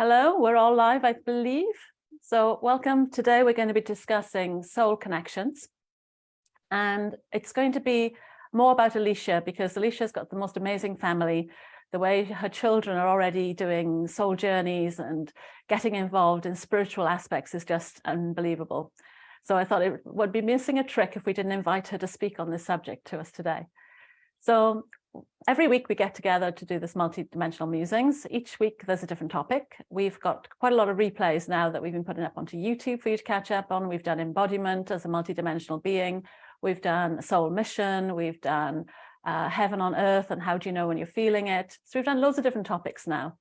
Hello, we're all live, I believe. So welcome. Today we're going to be discussing soul connections. And it's going to be more about Alicia because Alicia's got the most amazing family. The way her children are already doing soul journeys and getting involved in spiritual aspects is just unbelievable. So I thought it would be missing a trick if we didn't invite her to speak on this subject to us today. So every week we get together to do this multi-dimensional musings. Each week there's a different topic. We've got quite a lot of replays now that we've been putting up onto YouTube for you to catch up on. We've done embodiment as a multi-dimensional being. We've done soul mission. We've done heaven on earth and how do you know when you're feeling it. So we've done loads of different topics now.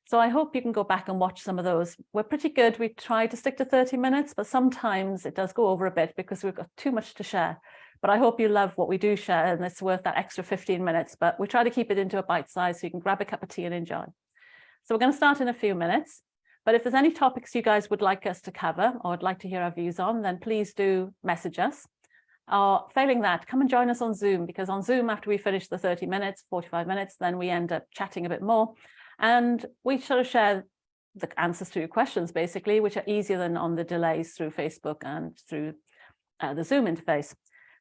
So I hope you can go back and watch some of those. We're pretty good. We try to stick to 30 minutes, but sometimes it does go over a bit because we've got too much to share. But I hope you love what we do share and it's worth that extra 15 minutes, but we try to keep it into a bite size so you can grab a cup of tea and enjoy. So we're going to start in a few minutes, but if there's any topics you guys would like us to cover or would like to hear our views on, then please do message us. Failing that, come and join us on Zoom, because on Zoom, after we finish the 30 minutes, 45 minutes, then we end up chatting a bit more. And we sort of share the answers to your questions, basically, which are easier than on the delays through Facebook and through the Zoom interface.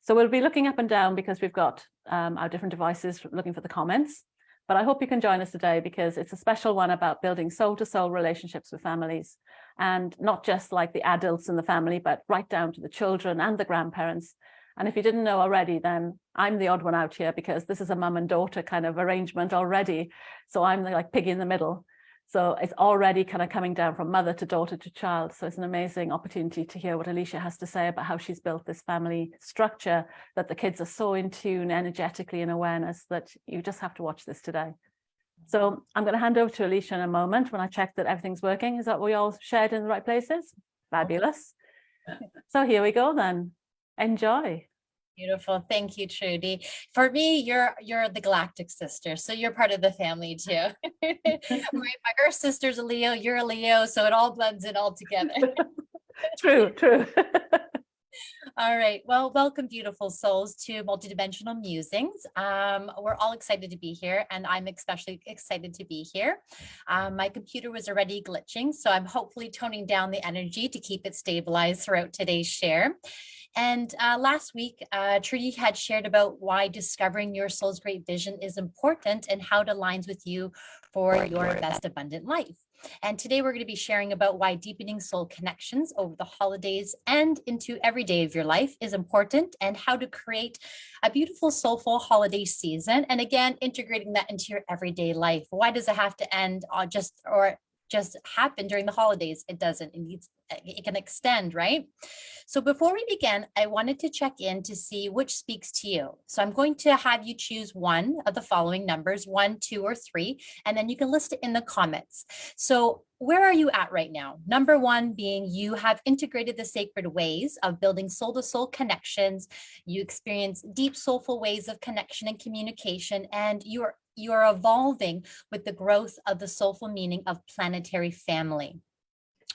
So we'll be looking up and down because we've got our different devices looking for the comments. But I hope you can join us today because it's a special one about building soul-to-soul relationships with families. And not just like the adults in the family, but right down to the children and the grandparents. And if you didn't know already, then I'm the odd one out here because this is a mum and daughter kind of arrangement already. So I'm the like piggy in the middle. So it's already kind of coming down from mother to daughter to child. So it's an amazing opportunity to hear what Alicia has to say about how she's built this family structure, that the kids are so in tune energetically and awareness that you just have to watch this today. So I'm going to hand over to Alicia in a moment when I check that everything's working. Is that we all shared in the right places? Fabulous. So here we go then. Enjoy. Beautiful. Thank you, Trudy. For me, you're the galactic sister. So you're part of the family too. my earth sister's a Leo, you're a Leo. So it all blends in all together. True. All right. Well, welcome, beautiful souls, to Multidimensional Musings. We're all excited to be here, and I'm especially excited to be here. My computer was already glitching, so I'm hopefully toning down the energy to keep it stabilized throughout today's share. And last week, Trudy had shared about why discovering your soul's great vision is important and how it aligns with you for your best abundant life. And today we're going to be sharing about why deepening soul connections over the holidays and into every day of your life is important and how to create a beautiful soulful holiday season. And again, integrating that into your everyday life. Why does it have to end just happen during the holidays? It doesn't. It can extend, right? So before we begin, I wanted to check in to see which speaks to you. So I'm going to have you choose one of the following numbers, 1, 2, or 3, and then you can list it in the comments. So where are you at right now? Number 1 being you have integrated the sacred ways of building soul-to-soul connections. You experience deep soulful ways of connection and communication, and you are evolving with the growth of the soulful meaning of planetary family.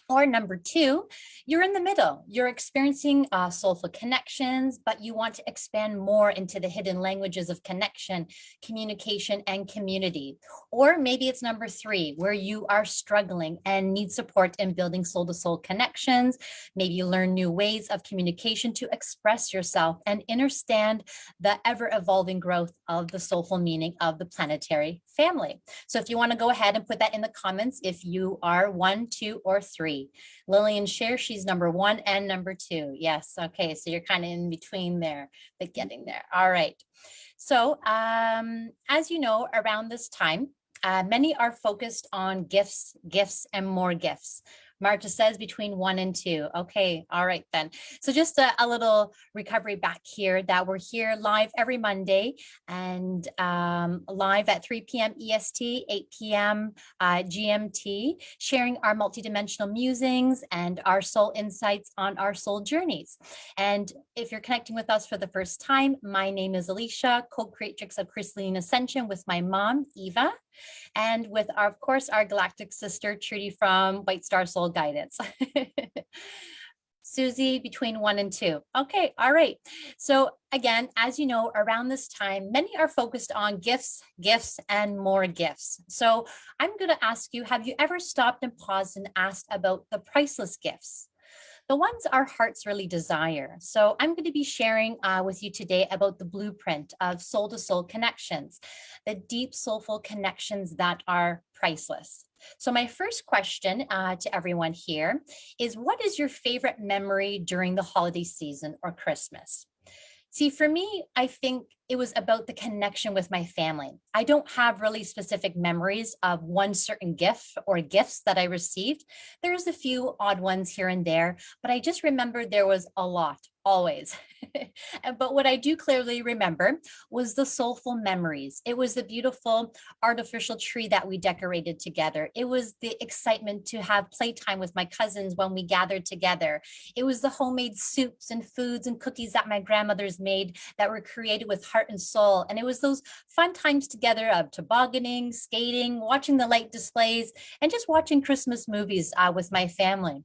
Or number 2, you're in the middle. You're experiencing soulful connections, but you want to expand more into the hidden languages of connection, communication, and community. Or maybe it's number 3, where you are struggling and need support in building soul-to-soul connections. Maybe you learn new ways of communication to express yourself and understand the ever-evolving growth of the soulful meaning of the planetary family. So if you want to go ahead and put that in the comments, if you are 1, 2, or 3. Lillian shares she's number 1 and number 2. Yes. Okay. So you're kind of in between there, but getting there. All right. So as you know, around this time, many are focused on gifts, and more gifts. Marta says between 1 and 2. Okay. All right, then. So just a little recovery back here that we're here live every Monday and live at 3 p.m. EST, 8 p.m. GMT, sharing our multidimensional musings and our soul insights on our soul journeys. And if you're connecting with us for the first time, my name is Alicia, co-creatrix of Crystalline Ascension with my mom, Eva, and with, of course, our galactic sister, Trudy from White Star Soul Guidance. Susie, between 1 and 2. Okay, all right. So again, as you know, around this time, many are focused on gifts, gifts, and more gifts. So I'm going to ask you, have you ever stopped and paused and asked about the priceless gifts? The ones our hearts really desire. So I'm going to be sharing with you today about the blueprint of soul to soul connections, the deep soulful connections that are priceless. So my first question to everyone here is, what is your favorite memory during the holiday season or Christmas? See, for me, I think it was about the connection with my family. I don't have really specific memories of one certain gift or gifts that I received. There's a few odd ones here and there, but I just remember there was a lot, always. But what I do clearly remember was the soulful memories. It was the beautiful artificial tree that we decorated together. It was the excitement to have playtime with my cousins when we gathered together. It was the homemade soups and foods and cookies that my grandmothers made that were created with heart and soul. And it was those fun times together of tobogganing, skating, watching the light displays, and just watching Christmas movies with my family.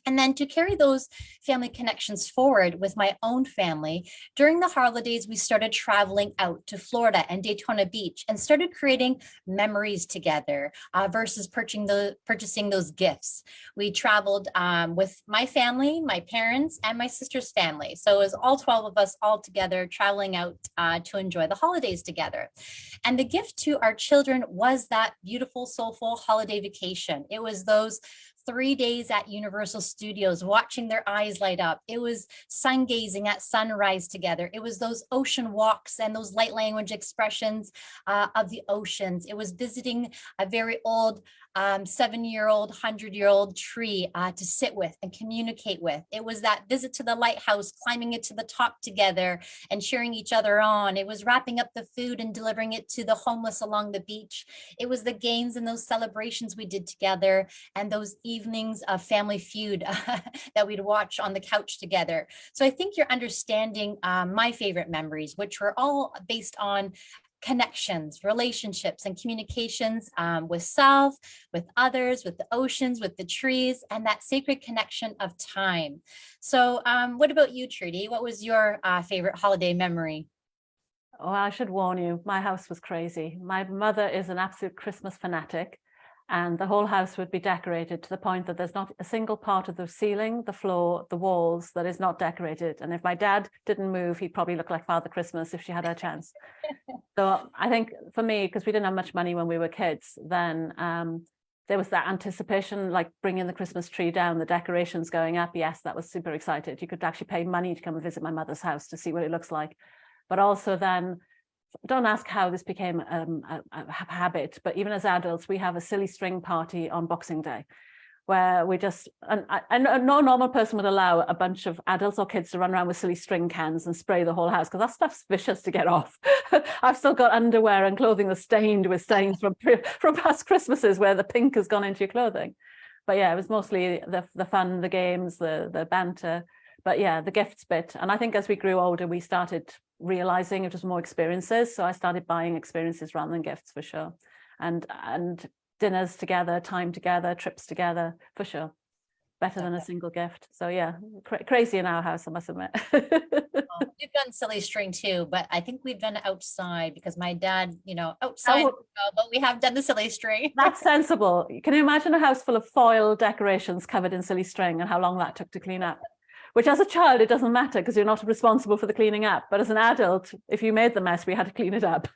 And then to carry those family connections forward with my own family, during the holidays, we started traveling out to Florida and Daytona Beach and started creating memories together versus purchasing those gifts. We traveled with my family, my parents, and my sister's family. So it was all 12 of us all together traveling out to enjoy the holidays together. And the gift to our children was that beautiful, soulful holiday vacation. It was those 3 days at Universal Studios, watching their eyes light up. It was sun gazing at sunrise together. It was those ocean walks and those light language expressions of the oceans. It was visiting a very old 7-year-old, 100-year-old tree to sit with and communicate with. It was that visit to the lighthouse, climbing it to the top together and cheering each other on. It was wrapping up the food and delivering it to the homeless along the beach. It was the games and those celebrations we did together and those evenings of Family Feud that we'd watch on the couch together. So I think you're understanding my favorite memories, which were all based on connections, relationships, and communications with self, with others, with the oceans, with the trees, and that sacred connection of time. So what about you, Trudy? What was your favorite holiday memory? Oh, I should warn you, my house was crazy. My mother is an absolute Christmas fanatic, and the whole house would be decorated to the point that there's not a single part of the ceiling, the floor, the walls that is not decorated. And if my dad didn't move, he'd probably look like Father Christmas if she had her chance. So I think for me, because we didn't have much money when we were kids, then there was that anticipation, like bringing the Christmas tree down, the decorations going up. Yes, that was super excited. You could actually pay money to come and visit my mother's house to see what it looks like. But also then, don't ask how this became a habit, but even as adults, we have a silly string party on Boxing Day, where we just, and no normal person would allow a bunch of adults or kids to run around with silly string cans and spray the whole house, because that stuff's vicious to get off. I've still got underwear and clothing that's stained with stains from past Christmases where the pink has gone into your clothing. But yeah, it was mostly the fun, the games, the banter. But yeah, the gifts bit. And I think as we grew older, we started realizing it was more experiences. So I started buying experiences rather than gifts, for sure. And dinners together, time together, trips together, for sure. Better than a single gift. So yeah, crazy in our house, I must admit. We've done silly string too, but I think we've done it outside because my dad, outside, but we have done the silly string. That's sensible. Can you imagine a house full of foil decorations covered in silly string and how long that took to clean up? Which as a child, it doesn't matter because you're not responsible for the cleaning up. But as an adult, if you made the mess, we had to clean it up.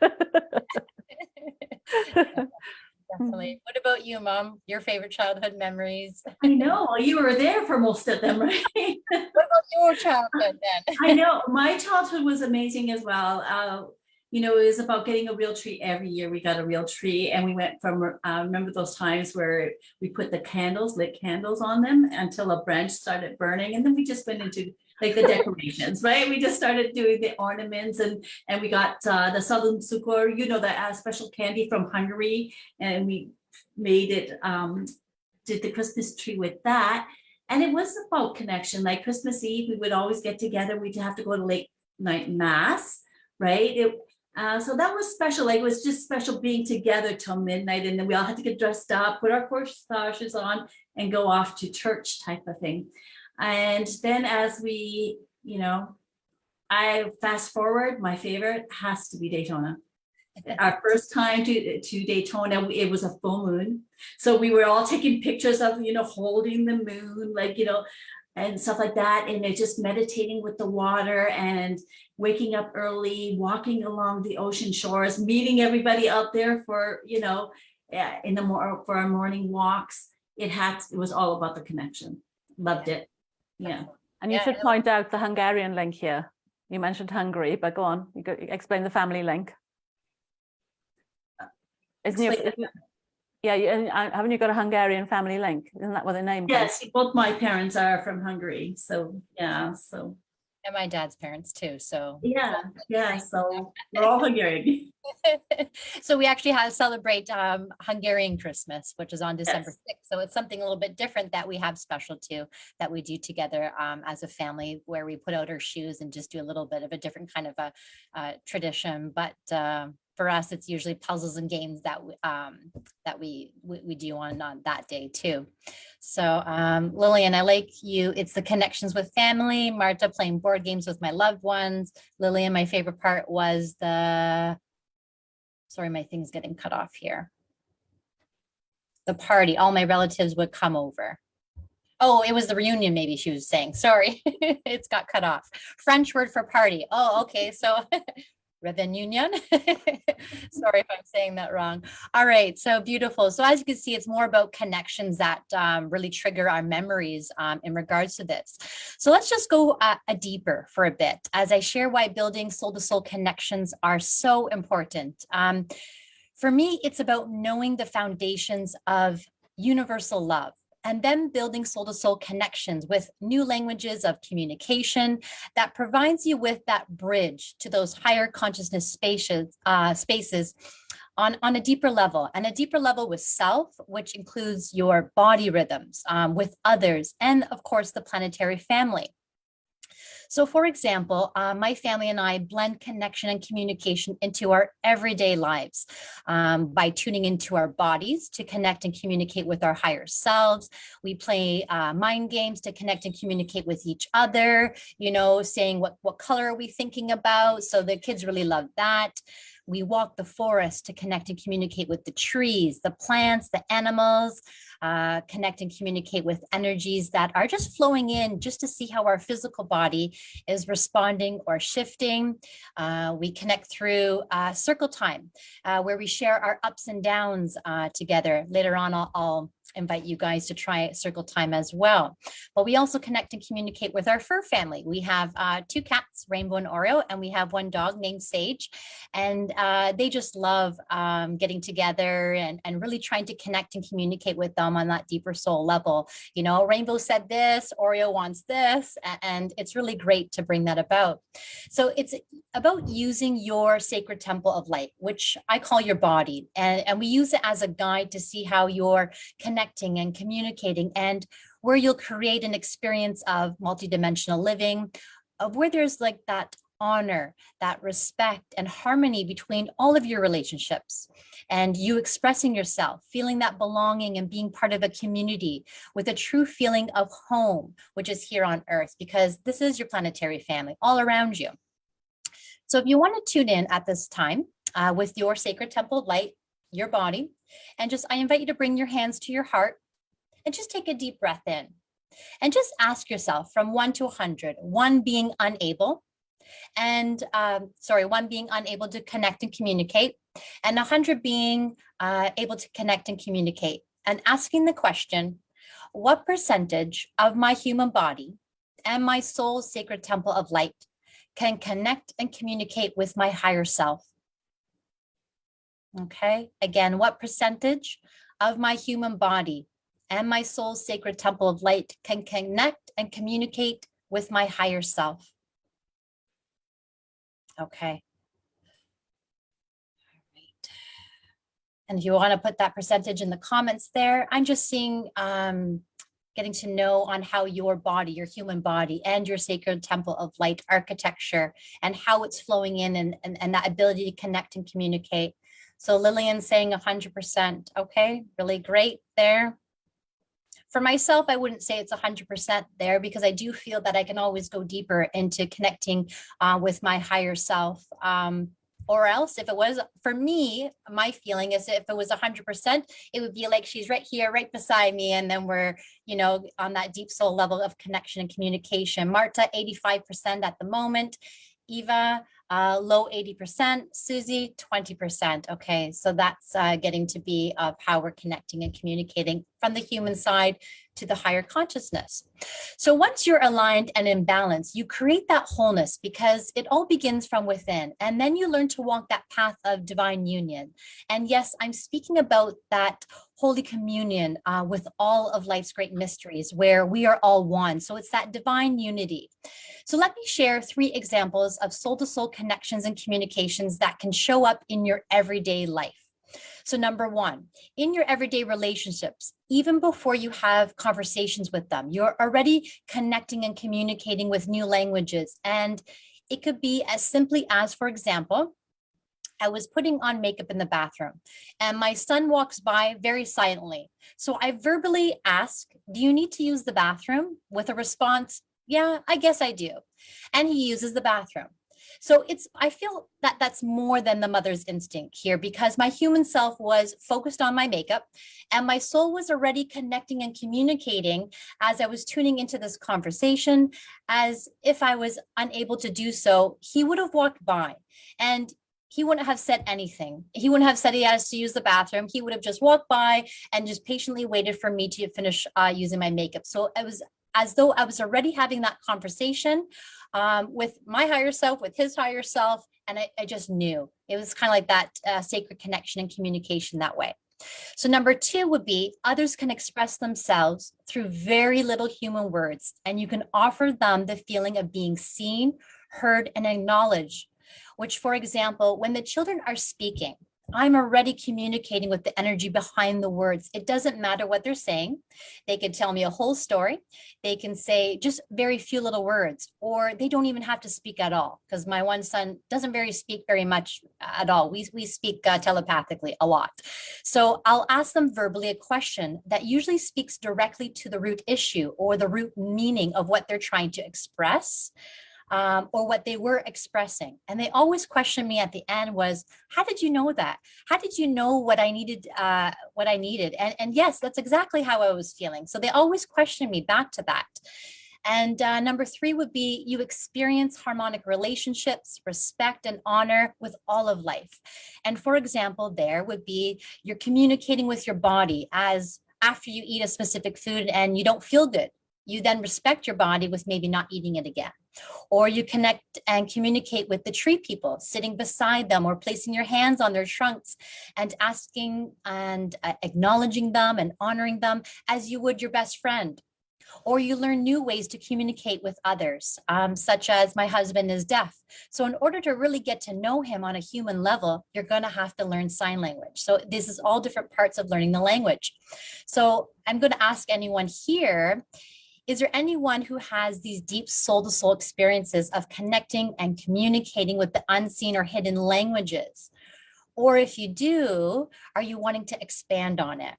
Definitely. What about you, Mom? Your favorite childhood memories? I know, you were there for most of them, right? What about your childhood then? I know, my childhood was amazing as well. It was about getting a real tree every year. We got a real tree, and we went from, remember those times where we put the lit candles on them until a branch started burning, and then we just went into like the decorations, right? We just started doing the ornaments, and we got the southern sukur, the special candy from Hungary, and we made it, did the Christmas tree with that. And it was about connection. Like Christmas Eve, we would always get together. We'd have to go to late night mass, right? So that was special. Like it was just special being together till midnight, and then we all had to get dressed up, put our corsages on, and go off to church type of thing. And then as we, I fast forward, my favorite has to be Daytona. Our first time to Daytona, it was a full moon. So we were all taking pictures of, holding the moon, and stuff like that. And they're just meditating with the water and waking up early, walking along the ocean shores, meeting everybody out there for, for our morning walks. It was all about the connection. Loved it. Yeah. And you should point out the Hungarian link here. You mentioned Hungary, but go on, explain the family link. Haven't you got a Hungarian family link? Isn't that where the name comes? Yes, both my parents are from Hungary. So, yeah, so. And my dad's parents too, so. Yeah, so we're all Hungarian. So we actually celebrate Hungarian Christmas, which is on December 6th. So it's something a little bit different that we have special too, that we do together as a family, where we put out our shoes and just do a little bit of a different kind of a tradition. But for us, it's usually puzzles and games that we do on that day too. So Lillian, I like you. It's the connections with family. Marta, playing board games with my loved ones. Lillian, my favorite part was sorry, my thing's getting cut off here. The party, all my relatives would come over. Oh, it was the reunion, maybe she was saying. Sorry, it's got cut off. French word for party. Oh, okay, so Reunion. Sorry if I'm saying that wrong. All right, so beautiful. So as you can see, it's more about connections that really trigger our memories in regards to this. So let's just go a deeper for a bit as I share why building soul-to-soul connections are so important. For me, it's about knowing the foundations of universal love, and then building soul-to-soul connections with new languages of communication that provides you with that bridge to those higher consciousness spaces on a deeper level, and a deeper level with self, which includes your body rhythms, with others, and of course, the planetary family. So for example, my family and I blend connection and communication into our everyday lives by tuning into our bodies to connect and communicate with our higher selves. We play mind games to connect and communicate with each other, saying what color are we thinking about? So the kids really love that. We walk the forest to connect and communicate with the trees, the plants, the animals, connect and communicate with energies that are just flowing in just to see how our physical body is responding or shifting. We connect through circle time, where we share our ups and downs together. Later on, I'll invite you guys to try circle time as well. But we also connect and communicate with our fur family. We have 2 cats, Rainbow and Oreo, and we have 1 dog named Sage. And they just love getting together and really trying to connect and communicate with them on that deeper soul level. Rainbow said this, Oreo wants this, and it's really great to bring that about. So it's about using your sacred temple of light, which I call your body. And we use it as a guide to see how you're connecting and communicating, and where you'll create an experience of multidimensional living, of where there's like that honor, that respect and harmony between all of your relationships, and you expressing yourself, feeling that belonging and being part of a community with a true feeling of home, which is here on Earth, because this is your planetary family all around you. So if you want to tune in at this time with your sacred temple of light, your body, and I invite you to bring your hands to your heart and just take a deep breath in, and just ask yourself from 1 to 100, 1 being unable, and 1 being unable to connect and communicate, and 100 being able to connect and communicate, and asking the question, what percentage of my human body and my soul's sacred temple of light can connect and communicate with my higher self? Okay, again, what percentage of my human body and my soul's sacred temple of light can connect and communicate with my higher self? Okay. All right. And if you want to put that percentage in the comments there, I'm just seeing, getting to know on how your body, your human body, and your sacred temple of light architecture and how it's flowing in, and that ability to connect and communicate. So Lillian saying 100%. Okay, really great there. For myself, I wouldn't say it's 100% there, because I do feel that I can always go deeper into connecting with my higher self. Or else, if it was, for me, my feeling is if it was 100%, it would be like she's right here, right beside me. And then we're, on that deep soul level of connection and communication. Marta, 85% at the moment. Eva, low 80%, Susie, 20%. Okay, so that's getting to be of how we're connecting and communicating from the human side to the higher consciousness. So once you're aligned and in balance, you create that wholeness, because it all begins from within. And then you learn to walk that path of divine union. And yes, I'm speaking about that Holy Communion with all of life's great mysteries, where we are all one. So it's that divine unity. So let me share 3 examples of soul-to-soul connections and communications that can show up in your everyday life. So number 1, in your everyday relationships, even before you have conversations with them, you're already connecting and communicating with new languages. And it could be as simply as, for example, I was putting on makeup in the bathroom and my son walks by very silently. So I verbally ask, "Do you need to use the bathroom?" with a response, "Yeah, I guess I do." And he uses the bathroom. So I feel that that's more than the mother's instinct here, because my human self was focused on my makeup and my soul was already connecting and communicating as I was tuning into this conversation. As if I was unable to do so, he would have walked by and he wouldn't have said anything. He wouldn't have said he has to use the bathroom. He would have just walked by and just patiently waited for me to finish using my makeup. So it was as though I was already having that conversation with my higher self, with his higher self. And I just knew. It was kind of like that sacred connection and communication that way. So number 2 would be, others can express themselves through very little human words, and you can offer them the feeling of being seen, heard, and acknowledged. Which, for example, when the children are speaking, I'm already communicating with the energy behind the words. It doesn't matter what they're saying. They can tell me a whole story. They can say just very few little words, or they don't even have to speak at all, because my one son doesn't speak very much at all. We speak telepathically a lot. So I'll ask them verbally a question that usually speaks directly to the root issue or the root meaning of what they're trying to express. Or what they were expressing. And they always question me at the end was, "How did you know that? How did you know what I needed? And yes, that's exactly how I was feeling. So they always question me back to that. And number 3 would be, you experience harmonic relationships, respect, and honor with all of life. And for example, there would be, you're communicating with your body as after you eat a specific food and you don't feel good. You then respect your body with maybe not eating it again. Or you connect and communicate with the tree people, sitting beside them or placing your hands on their trunks and asking and acknowledging them and honoring them as you would your best friend. Or you learn new ways to communicate with others, such as my husband is deaf. So in order to really get to know him on a human level, you're going to have to learn sign language. So this is all different parts of learning the language. So I'm going to ask anyone here, is there anyone who has these deep soul-to-soul experiences of connecting and communicating with the unseen or hidden languages? Or if you do, are you wanting to expand on it?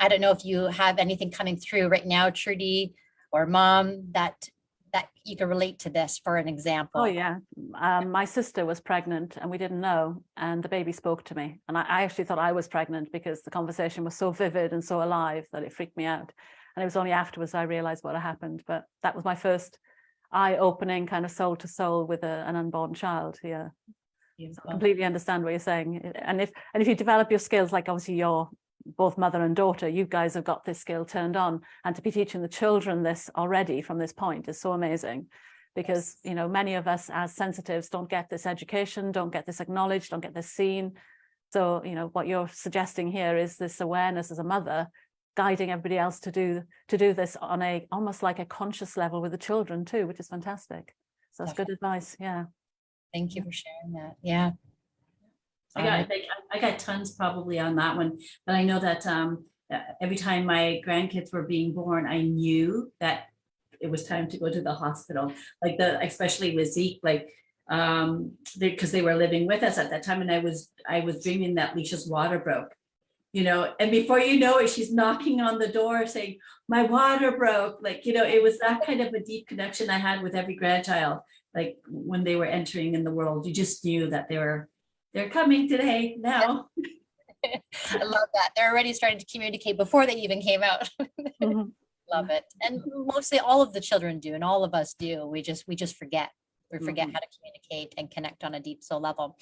I don't know if you have anything coming through right now, Trudy or Mom, that you can relate to this for an example. Oh yeah, my sister was pregnant and we didn't know, and the baby spoke to me, and I actually thought I was pregnant because the conversation was so vivid and so alive that it freaked me out. And it was only afterwards I realized what had happened. But that was my first eye-opening kind of soul to soul with an unborn child. Yeah, so I completely understand what you're saying. And if you develop your skills, like obviously you're both mother and daughter, you guys have got this skill turned on, and to be teaching the children this already from this point is so amazing. Because many of us as sensitives don't get this education, don't get this acknowledged, don't get this seen. So what you're suggesting here is this awareness as a mother, guiding everybody else to do this on a almost like a conscious level with the children too, which is fantastic. So that's good advice. Yeah. Thank you for sharing that. Yeah. I got tons probably on that one, but I know that every time my grandkids were being born, I knew that it was time to go to the hospital. Like especially with Zeke, like because they were living with us at that time, and I was dreaming that Alicia's water broke. you know, and before you know it, she's knocking on the door saying, my water broke. Like, you know, it was that kind of a deep connection I had with every grandchild. Like when they were entering in the world, you just knew that they're coming today now. I love that. They're already starting to communicate before they even came out. Mhm. Love it. And mostly all of the children do, and all of us do. We just forget. We forget how to communicate and connect on a deep soul level.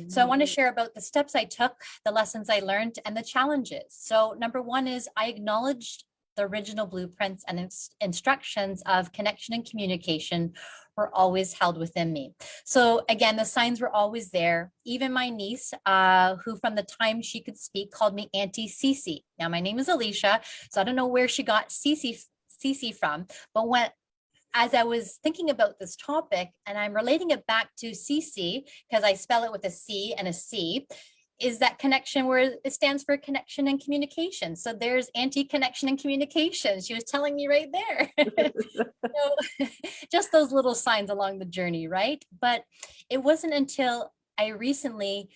So I want to share about the steps I took, the lessons I learned, and the challenges. So number one is I acknowledged the original blueprints and instructions of connection and communication were always held within me. So again, the signs were always there. Even my niece, who from the time she could speak called me Auntie Cece. Now my name is Alicia, so I don't know where she got Cece from, but as I was thinking about this topic and I'm relating it back to CC, because I spell it with a C and a C, is that connection where it stands for connection and communication. So there's anti-connection and communication. She was telling me right there. So just those little signs along the journey, right? But it wasn't until I recently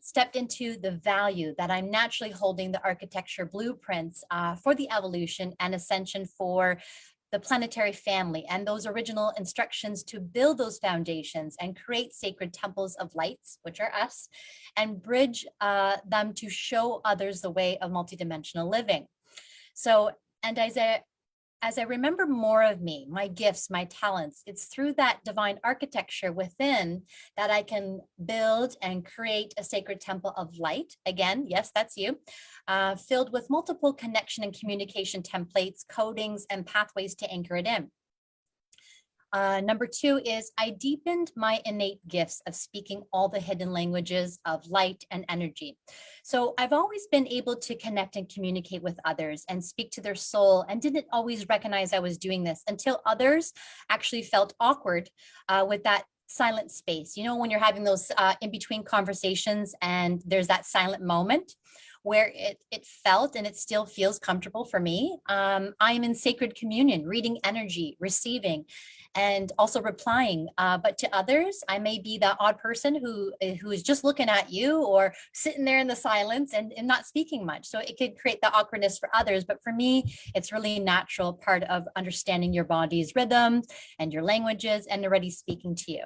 stepped into the value that I'm naturally holding the architecture blueprints for the evolution and ascension for the planetary family and those original instructions to build those foundations and create sacred temples of lights, which are us, and bridge them to show others the way of multidimensional living. So, and as I remember more of me, my gifts, my talents, it's through that divine architecture within that I can build and create a sacred temple of light. Again, yes, that's you, filled with multiple connection and communication templates, codings, and pathways to anchor it in. Number two is I deepened my innate gifts of speaking all the hidden languages of light and energy. So I've always been able to connect and communicate with others and speak to their soul and didn't always recognize I was doing this until others actually felt awkward with that silent space. You know, when you're having those in between conversations and there's that silent moment where it felt and it still feels comfortable for me. I am in sacred communion, reading energy, receiving, and also replying. But to others, I may be the odd person who is just looking at you or sitting there in the silence and not speaking much. So it could create the awkwardness for others. But for me, it's really a natural part of understanding your body's rhythm and your languages and already speaking to you.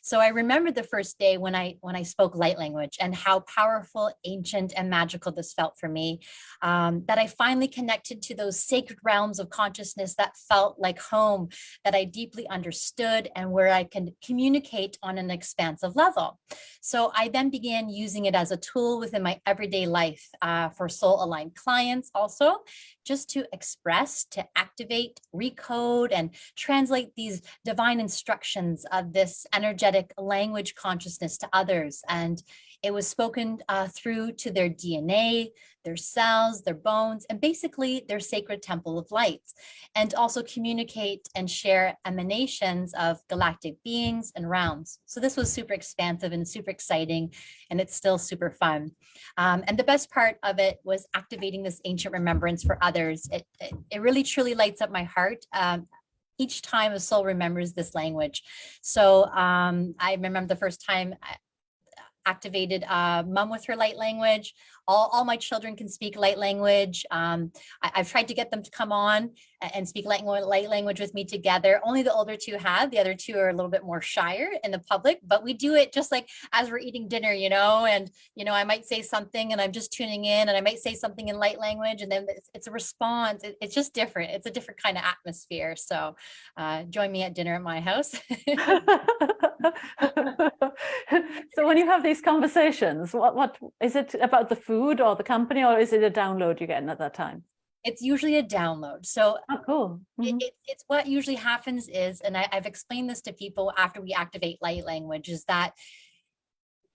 So I remember the first day when I spoke light language and how powerful, ancient, and magical this felt for me, that I finally connected to those sacred realms of consciousness that felt like home, that I deeply understood and where I can communicate on an expansive level. So I then began using it as a tool within my everyday life for soul-aligned clients also, just to express, to activate, recode, and translate these divine instructions of this energetic language consciousness to others. And it was spoken through to their DNA, their cells, their bones, and basically their sacred temple of lights, and also communicate and share emanations of galactic beings and realms. So this was super expansive and super exciting, and it's still super fun. And the best part of it was activating this ancient remembrance for others. It really truly lights up my heart. Each time a soul remembers this language. So I remember the first time I activated mom with her light language. All my children can speak light language. I've tried to get them to come on and speak light language with me together. Only the older two have. The other two are a little bit more shyer in the public, but we do it just like as we're eating dinner, you know, and, you know, I might say something and I'm just tuning in and I might say something in light language and then it's a response. It's just different. It's a different kind of atmosphere. So join me at dinner at my house. So when you have these conversations, what is it about the food or the company, or is it a download you're getting at that time? It's usually a download. So Oh, cool. Mm-hmm. It's what usually happens is, and I've explained this to people after we activate light language, is that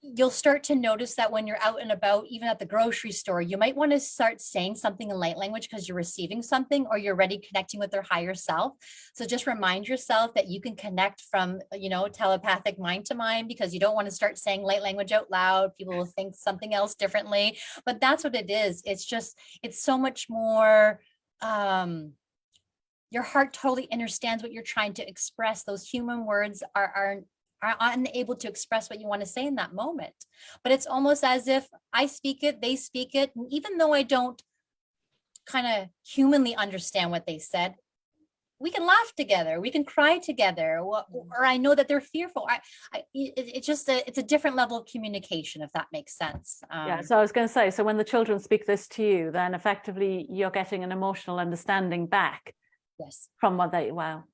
you'll start to notice that when you're out and about, even at the grocery store, you might want to start saying something in light language because you're receiving something or you're already connecting with their higher self. So just remind yourself that you can connect from, you know, telepathic mind to mind, because you don't want to start saying light language out loud. People will think something else differently, but that's what it is. It's just, it's so much more, your heart totally understands what you're trying to express. Those human words are are unable to express what you want to say in that moment. But it's almost as if I speak it, they speak it. And even though I don't kind of humanly understand what they said, we can laugh together, we can cry together, or I know that they're fearful. It's just it's a different level of communication, if that makes sense. Yeah, so I was going to say, so when the children speak this to you, then effectively you're getting an emotional understanding back. Yes. From what they, wow.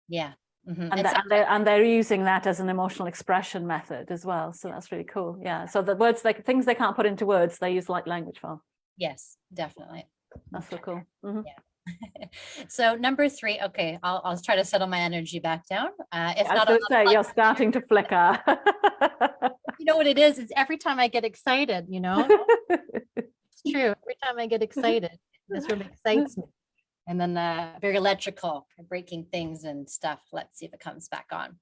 Yeah. Mm-hmm. And they're using that as an emotional expression method as well. So that's really cool. Yeah. So the words, like things they can't put into words, they use light language for. Yes, definitely. That's so cool. Mm-hmm. Yeah. So number 3, okay, I'll try to settle my energy back down. If I was not, going to say, you're starting to flicker. you know what it is every time I get excited, you know, it's true. Every time I get excited, this really excites me. And then very electrical, breaking things and stuff. Let's see if it comes back on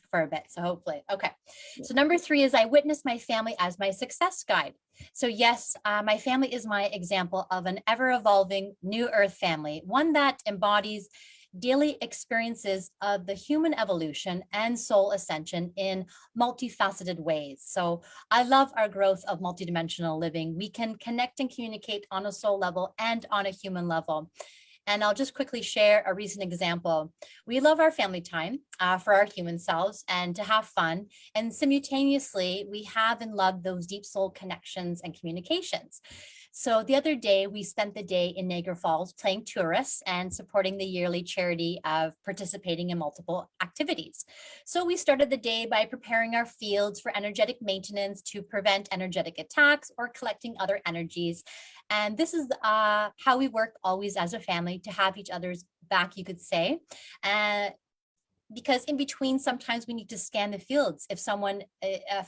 for a bit. So hopefully, okay. So number 3 is I witness my family as my success guide. So yes, my family is my example of an ever-evolving new earth family, one that embodies daily experiences of the human evolution and soul ascension in multifaceted ways. So I love our growth of multidimensional living. We can connect and communicate on a soul level and on a human level. And I'll just quickly share a recent example. We love our family time for our human selves and to have fun. And simultaneously, we have and love those deep soul connections and communications. So the other day, we spent the day in Niagara Falls playing tourists and supporting the yearly charity of participating in multiple activities. So we started the day by preparing our fields for energetic maintenance to prevent energetic attacks or collecting other energies. And this is how we work always as a family, to have each other's back, you could say. Because in between, sometimes we need to scan the fields if someone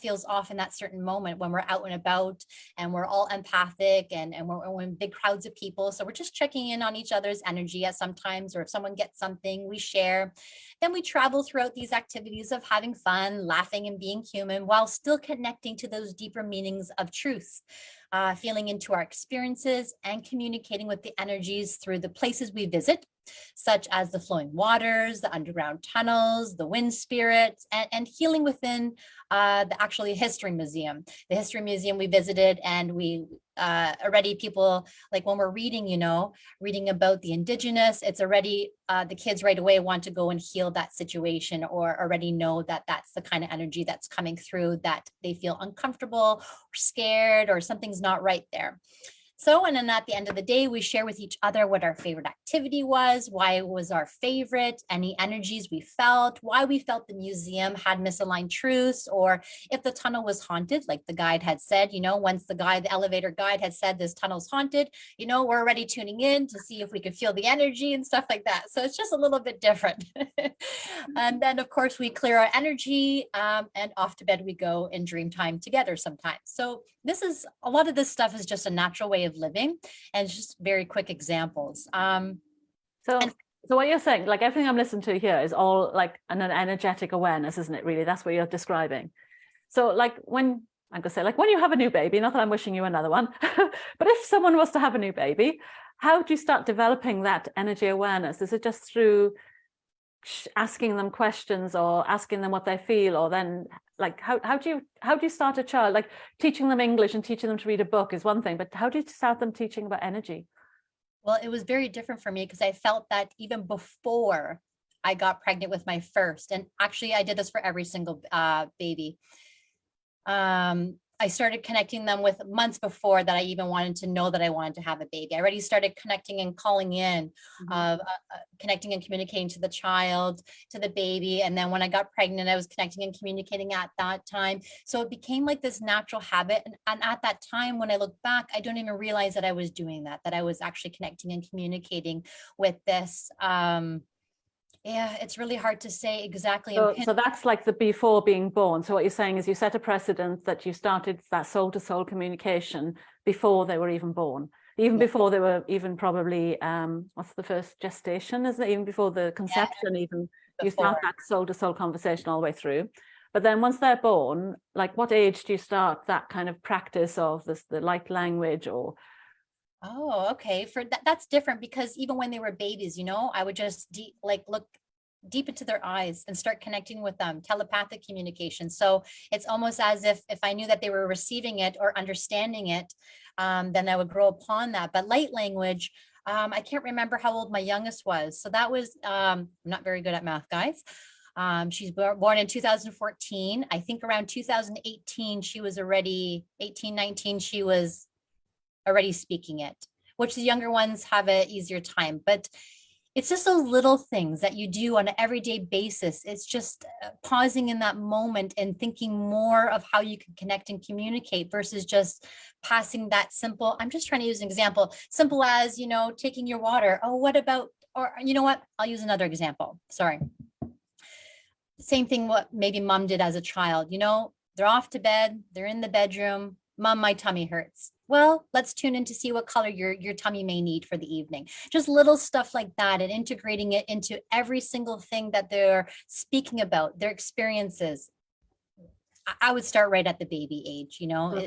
feels off in that certain moment when we're out and about and we're all empathic and we're in big crowds of people. So we're just checking in on each other's energy at sometimes, or if someone gets something, we share. Then we travel throughout these activities of having fun, laughing and being human while still connecting to those deeper meanings of truth. Feeling into our experiences and communicating with the energies through the places we visit, such as the flowing waters, the underground tunnels, the wind spirits, and healing within the actually history museum. The history museum we visited, and we already people, like when we're reading, you know, reading about the indigenous, it's already the kids right away want to go and heal that situation, or already know that that's the kind of energy that's coming through, that they feel uncomfortable or scared or something's not right there. So, and then at the end of the day, we share with each other what our favorite activity was, why it was our favorite, any energies we felt, why we felt the museum had misaligned truths, or if the tunnel was haunted, like the guide had said, you know, once the elevator guide had said this tunnel's haunted, you know, we're already tuning in to see if we could feel the energy and stuff like that. So it's just a little bit different. And then, of course, we clear our energy and off to bed we go in dream time together sometimes. So a lot of this stuff is just a natural way of living, and just very quick examples. So what you're saying, like everything I'm listening to here is all like an energetic awareness, isn't it? Really, that's what you're describing. So like when I'm gonna say, like when you have a new baby, not that I'm wishing you another one, but if someone was to have a new baby, how do you start developing that energy awareness? Is it just through asking them questions or asking them what they feel, or then like how do you start a child? Like teaching them English and teaching them to read a book is one thing, but how do you start them teaching about energy? Well, it was very different for me because I felt that even before I got pregnant with my first, and actually I did this for every single baby. I started connecting them with months before that I even wanted to know that I wanted to have a baby. I already started connecting and calling in, connecting and communicating to the child, to the baby. And then when I got pregnant, I was connecting and communicating at that time. So it became like this natural habit. And at that time, when I look back, I don't even realize that I was doing that I was actually connecting and communicating with this. Yeah, it's really hard to say exactly. So that's like the before being born. So what you're saying is you set a precedent that you started that soul to soul communication before they were even born, even before they were even probably, what's the first gestation, isn't it? Even before the conception, even you start that soul to soul conversation all the way through. But then once they're born, like what age do you start that kind of practice of the light language or? Oh, okay. For that's different, because even when they were babies, you know, I would just look deep into their eyes and start connecting with them, telepathic communication. So it's almost as if I knew that they were receiving it or understanding it, then I would grow upon that. But light language, I can't remember how old my youngest was. So that was, I'm not very good at math, guys. She's born in 2014. I think around 2018, she was already 18, 19, she was already speaking it, which the younger ones have an easier time. But it's just those little things that you do on an everyday basis. It's just pausing in that moment and thinking more of how you can connect and communicate versus just passing that simple, I'm just trying to use an example, simple as, you know, taking your water. Oh, what about, or you know what, I'll use another example. Sorry. Same thing what maybe mom did as a child, you know, they're off to bed, they're in the bedroom. Mom, my tummy hurts. Well, let's tune in to see what color your tummy may need for the evening. Just little stuff like that and integrating it into every single thing that they're speaking about, their experiences. I would start right at the baby age, you know.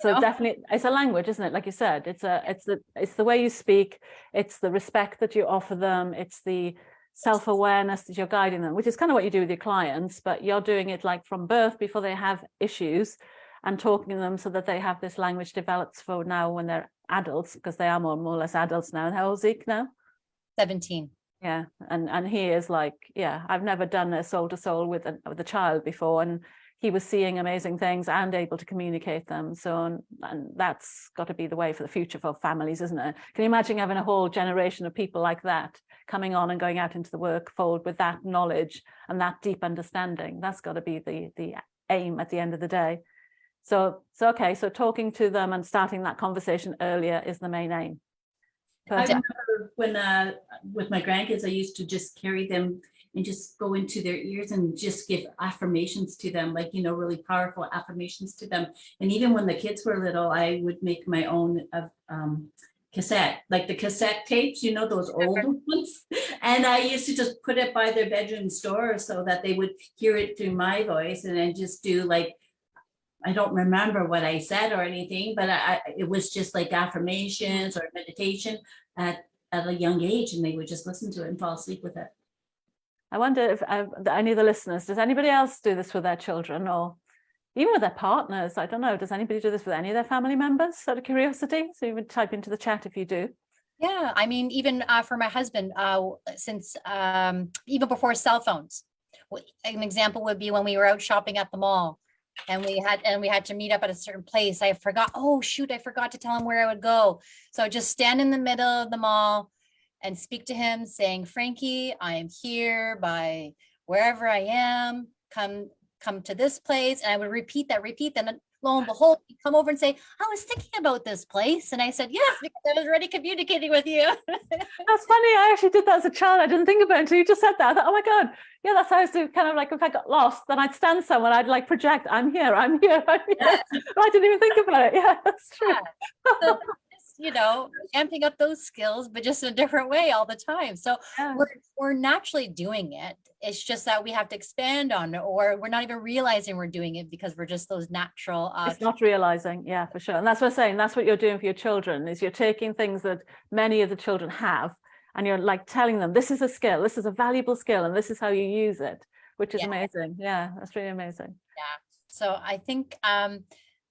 So definitely it's a language, isn't it? Like you said, it's the way you speak, it's the respect that you offer them, it's the self-awareness that you're guiding them, which is kind of what you do with your clients, but you're doing it like from birth before they have issues, and talking to them so that they have this language developed for now when they're adults, because they are more or less adults now. And how old is Zeke now? 17. Yeah, and he is like, yeah, I've never done a soul to soul with a child before, and he was seeing amazing things and able to communicate them. So, and that's got to be the way for the future for families, isn't it? Can you imagine having a whole generation of people like that coming on and going out into the workfold with that knowledge and that deep understanding? That's got to be the aim at the end of the day. So okay, so talking to them and starting that conversation earlier is the main aim. Perfect. I remember when with my grandkids, I used to just carry them and just go into their ears and just give affirmations to them, like, you know, really powerful affirmations to them. And even when the kids were little, I would make my own cassette, like the cassette tapes, you know, those old ones. And I used to just put it by their bedroom door so that they would hear it through my voice, and then just do like, I don't remember what I said or anything, but it was just like affirmations or meditation at a young age, and they would just listen to it and fall asleep with it. I wonder if any of the listeners, does anybody else do this with their children or even with their partners? I don't know. Does anybody do this with any of their family members? Out of curiosity. So you would type into the chat if you do. Yeah, I mean, even for my husband, since even before cell phones, an example would be when we were out shopping at the mall. And we had to meet up at a certain place. I forgot to tell him where I would go. So just stand in the middle of the mall and speak to him saying, Frankie, I am here by wherever I am. Come to this place. And I would repeat that. And lo and behold, he'd come over and say, I was thinking about this place. And I said, yes, because I was already communicating with you. That's funny. I actually did that as a child. I didn't think about it until you just said that. I thought, oh my God. Yeah, that's how I used to kind of like, if I got lost, then I'd stand somewhere, I'd like project, I'm here. I didn't even think about it. Yeah, that's true. Yeah. So, you know, amping up those skills, but just in a different way all the time. So yeah. We're naturally doing it. It's just that we have to expand on it, or we're not even realizing we're doing it because we're just those natural. It's not realizing. Yeah, for sure. And that's what I'm saying. That's what you're doing for your children, is you're taking things that many of the children have, and you're like telling them, this is a skill, this is a valuable skill, and this is how you use it, which is amazing. Yeah, that's really amazing. Yeah. So I think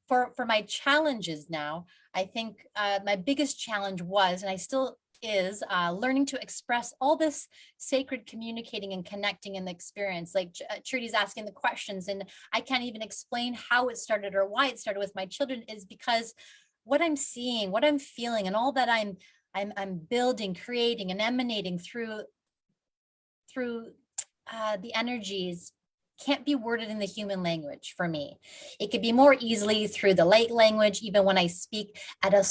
for my challenges now, I think my biggest challenge was, and I still is, learning to express all this sacred communicating and connecting in the experience. Like Trudy's asking the questions, and I can't even explain how it started or why it started with my children, is because what I'm seeing, what I'm feeling, and all that I'm building, creating, and emanating through the energies can't be worded in the human language for me. It could be more easily through the light language. Even when I speak at a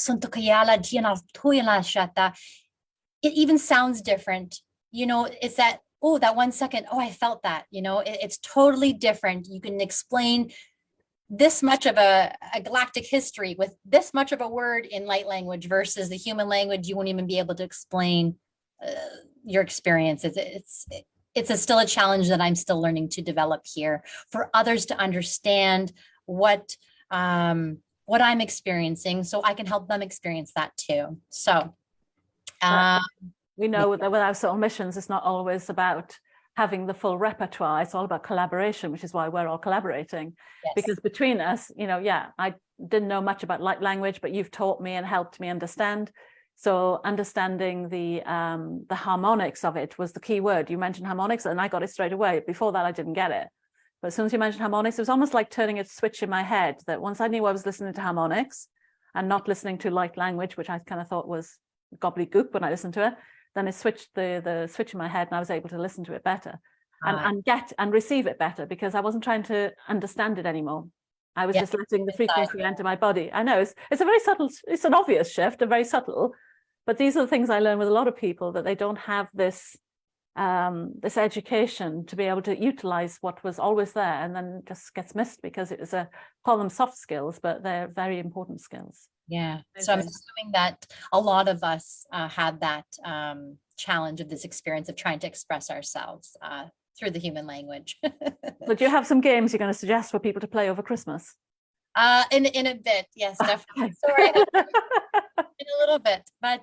it even sounds different. You know, it's that, oh, that 1 second, oh, I felt that, you know, it's totally different. You can explain this much of a galactic history with this much of a word in light language versus the human language. You won't even be able to explain your experience. It's still a challenge that I'm still learning to develop here for others to understand what I'm experiencing, so I can help them experience that too. So We know that with our soul missions, it's not always about having the full repertoire. It's all about collaboration, which is why we're all collaborating. Yes. Because between us, I didn't know much about light language, but you've taught me and helped me understand. So understanding the harmonics of it was the key word. You mentioned harmonics and I got it straight away. Before that, I didn't get it. But as soon as you mentioned harmonics, it was almost like turning a switch in my head that once I knew I was listening to harmonics and not listening to light language, which I kind of thought was gobbledygook when I listened to it, then it switched the switch in my head and I was able to listen to it better and get and receive it better, because I wasn't trying to understand it anymore. I was just letting the frequency enter my body. I know it's a very subtle, it's an obvious shift, a very subtle, but these are the things I learn with a lot of people, that they don't have this this education to be able to utilize what was always there, and then just gets missed because it is call them soft skills, but they're very important skills. Yeah. So I'm assuming that a lot of us had that challenge of this experience of trying to express ourselves through the human language. So do you have some games you're going to suggest for people to play over Christmas? In a bit, yes, definitely. Sorry, in a little bit, but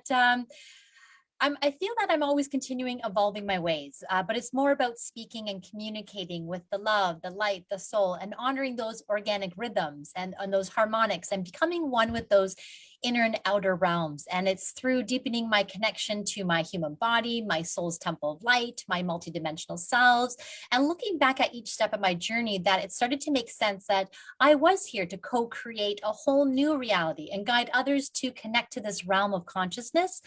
I feel that I'm always continuing evolving my ways, but it's more about speaking and communicating with the love, the light, the soul, and honoring those organic rhythms and those harmonics and becoming one with those inner and outer realms. And it's through deepening my connection to my human body, my soul's temple of light, my multidimensional selves, and looking back at each step of my journey that it started to make sense that I was here to co-create a whole new reality and guide others to connect to this realm of consciousness,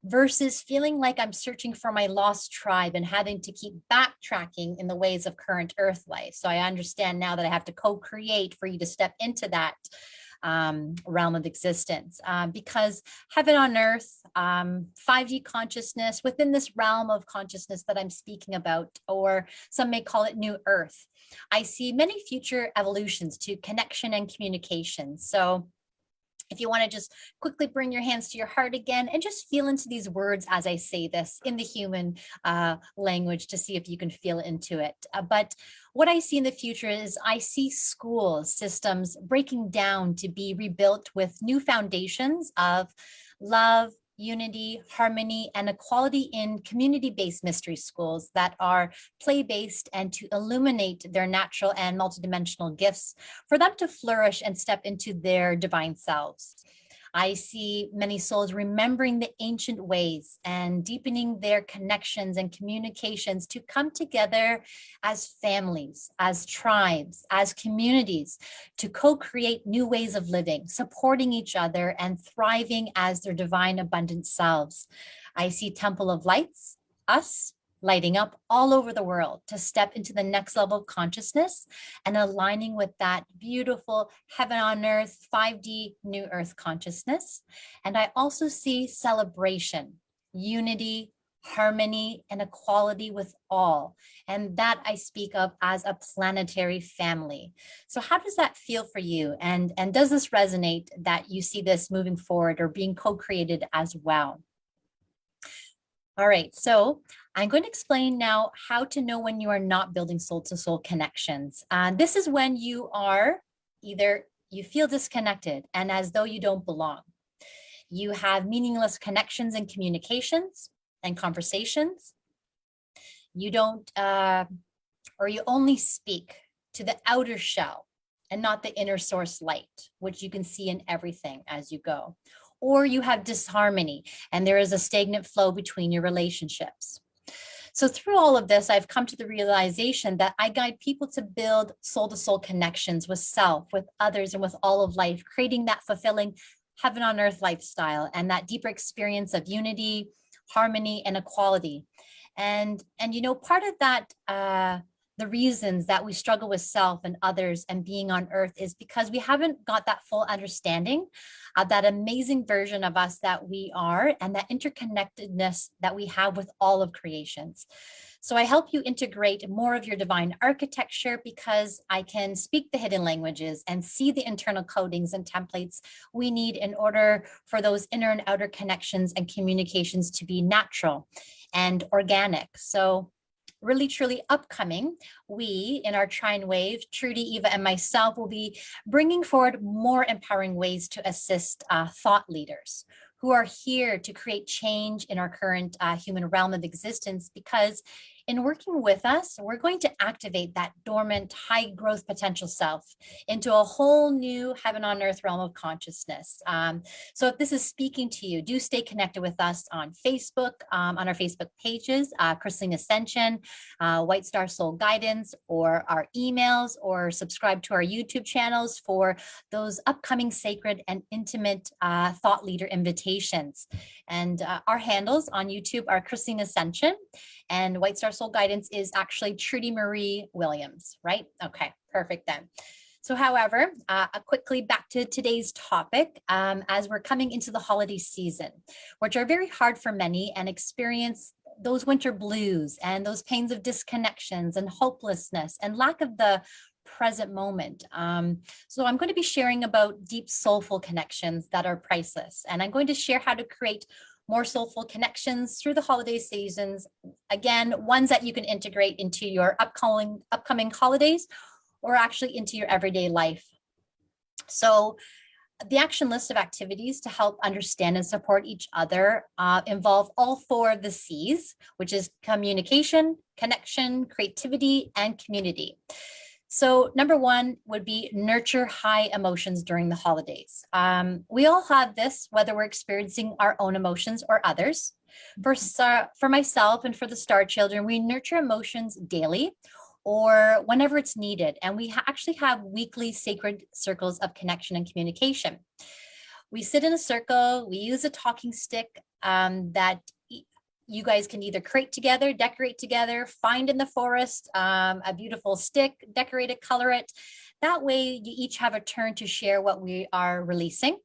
versus feeling like I'm searching for my lost tribe and having to keep backtracking in the ways of current earth life. So I understand now that I have to co-create for you to step into that realm of existence, because heaven on earth, 5D consciousness within this realm of consciousness that I'm speaking about, or some may call it new earth, I see many future evolutions to connection and communication. So if you want to just quickly bring your hands to your heart again and just feel into these words as I say this in the human language to see if you can feel into it. But what I see in the future is I see school systems breaking down to be rebuilt with new foundations of love, unity, harmony, and equality in community-based mystery schools that are play-based and to illuminate their natural and multidimensional gifts for them to flourish and step into their divine selves. I see many souls remembering the ancient ways and deepening their connections and communications to come together as families, as tribes, as communities, to co-create new ways of living, supporting each other and thriving as their divine abundant selves. I see Temple of Lights, us, lighting up all over the world to step into the next level of consciousness and aligning with that beautiful heaven on earth, 5D new earth consciousness. And I also see celebration, unity, harmony, and equality with all. And that I speak of as a planetary family. So how does that feel for you? And does this resonate that you see this moving forward or being co-created as well? All right, so I'm going to explain now how to know when you are not building soul-to-soul connections. This is when you are either you feel disconnected and as though you don't belong. You have meaningless connections and communications and conversations. You don't, or you only speak to the outer shell and not the inner source light, which you can see in everything as you go. Or you have disharmony and there is a stagnant flow between your relationships. So through all of this, I've come to the realization that I guide people to build soul-to-soul connections with self, with others, and with all of life, creating that fulfilling heaven on earth lifestyle and that deeper experience of unity, harmony, and equality. And you know, part of that, the reasons that we struggle with self and others and being on earth is because we haven't got that full understanding of that amazing version of us that we are and that interconnectedness that we have with all of creations. So I help you integrate more of your divine architecture because I can speak the hidden languages and see the internal codings and templates we need in order for those inner and outer connections and communications to be natural and organic. So really, truly upcoming, we in our Trine Wave, Trudy, Eva, and myself will be bringing forward more empowering ways to assist thought leaders who are here to create change in our current human realm of existence, because in working with us, we're going to activate that dormant, high growth potential self into a whole new heaven on earth realm of consciousness. So if this is speaking to you, do stay connected with us on Facebook, on our Facebook pages, Crystalline Ascension, White Star Soul Guidance, or our emails, or subscribe to our YouTube channels for those upcoming sacred and intimate thought leader invitations. And our handles on YouTube are Crystalline Ascension, and White Star Soul Guidance is actually Trudy Marie Williams, right? Okay, perfect then. So however, quickly back to today's topic, as we're coming into the holiday season, which are very hard for many, and experience those winter blues and those pains of disconnections and hopelessness and lack of the present moment. So I'm going to be sharing about deep soulful connections that are priceless. And I'm going to share how to create more soulful connections through the holiday seasons. Again, ones that you can integrate into your upcoming holidays, or actually into your everyday life. So the action list of activities to help understand and support each other involve all 4 of the C's, which is communication, connection, creativity, and community. So number 1 would be nurture high emotions during the holidays. We all have this, whether we're experiencing our own emotions or others. For myself and for the Star Children, we nurture emotions daily or whenever it's needed. And we actually have weekly sacred circles of connection and communication. We sit in a circle, we use a talking stick that you guys can either create together, decorate together, find in the forest, a beautiful stick, decorate it, color it. That way you each have a turn to share what we are releasing,